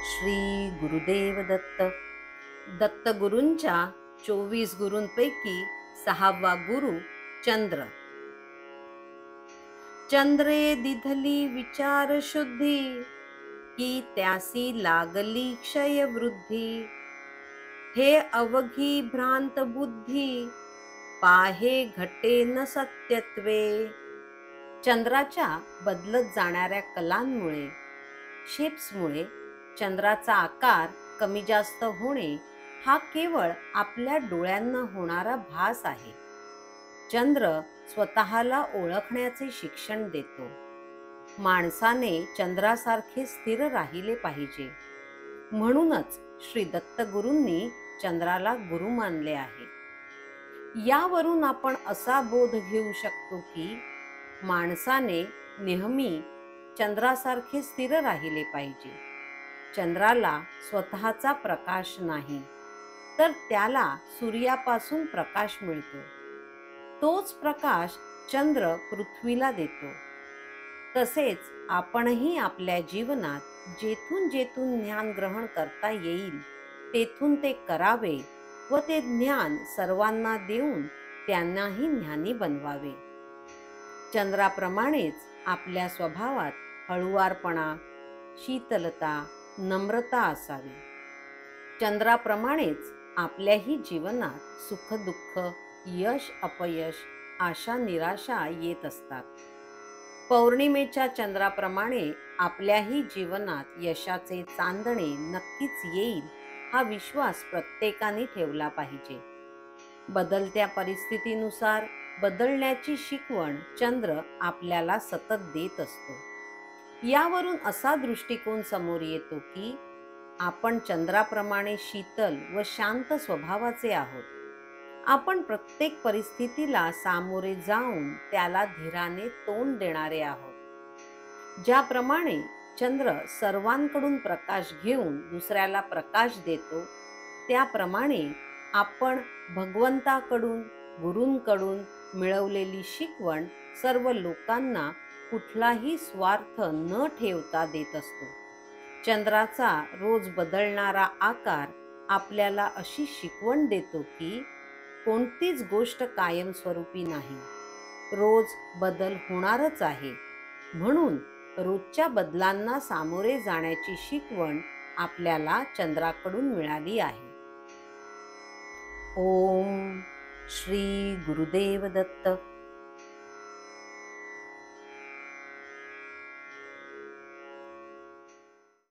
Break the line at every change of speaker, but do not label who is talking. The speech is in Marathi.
श्री गुरुदेव दत्त. दत्तगुरूंच्या 24 गुरूंपैकी 6वा गुरु चंद्र. चंद्रे दिधली विचार शुद्धी, की त्यासी लागली क्षय वृद्धी. हे अवघी भ्रांत बुद्धी, पाहे घटे न सत्यत्वे. चंद्राच्या बदलत जाणाऱ्या कलांमुळे, शेप्समुळे चंद्राचा आकार कमी जास्त होणे हा केवळ आपल्या डोळ्यांना होणारा भास आहे. चंद्र स्वतःला ओळखण्याचे शिक्षण देतो. माणसाने चंद्रासारखे स्थिर राहिले पाहिजे. म्हणूनच श्री दत्तगुरूंनी चंद्राला गुरु मानले आहे. यावरून आपण असा बोध घेऊ शकतो की माणसाने नेहमी चंद्रासारखे स्थिर राहिले पाहिजे. चंद्राला स्वतःचा प्रकाश नाही, तर त्याला सूर्यापासून प्रकाश मिळतो. तोच प्रकाश चंद्र पृथ्वीला देतो. तसेच आपणही आपल्या जीवनात जेथून जेथून ज्ञान ग्रहण करता येईल तेथून ते करावे व ते ज्ञान सर्वांना देऊन त्यांनाही ज्ञानी बनवावे. चंद्राप्रमाणेच आपल्या स्वभावात हळुवारपणा, शीतलता, नम्रता असावी. चंद्राप्रमाणेच आपल्याही जीवनात सुख दुःख, यश अपयश, आशा निराशा येत असतात. पौर्णिमेच्या चंद्राप्रमाणे आपल्याही जीवनात यशाचे चांदणे नक्कीच येईल हा विश्वास प्रत्येकाने ठेवला पाहिजे. बदलत्या परिस्थितीनुसार बदलण्याची शिकवण चंद्र आपल्याला सतत देत असतो. यावरून असा दृष्टिकोन समोर येतो की आपण चंद्राप्रमाणे शीतल व शांत स्वभावाचे आहोत. आपण प्रत्येक परिस्थितीला सामोरे जाऊन त्याला धीराने तोंड देणारे आहोत. ज्याप्रमाणे चंद्र सर्वांकडून प्रकाश घेऊन दुसऱ्याला प्रकाश देतो, त्याप्रमाणे आपण भगवंताकडून, गुरूंकडून मिळवलेली शिकवण सर्व लोकांना कुठलाही स्वार्थ न ठेवता देत असतो. चंद्राचा रोज बदलणारा आकार आपल्याला अशी शिकवण देतो की कोणतीच गोष्ट कायमस्वरूपी नाही. रोज बदल होणारच आहे. म्हणून रोजच्या बदलांना सामोरे जाण्याची शिकवण आपल्याला चंद्राकडून मिळाली आहे. ओम श्री गुरुदेव दत्त.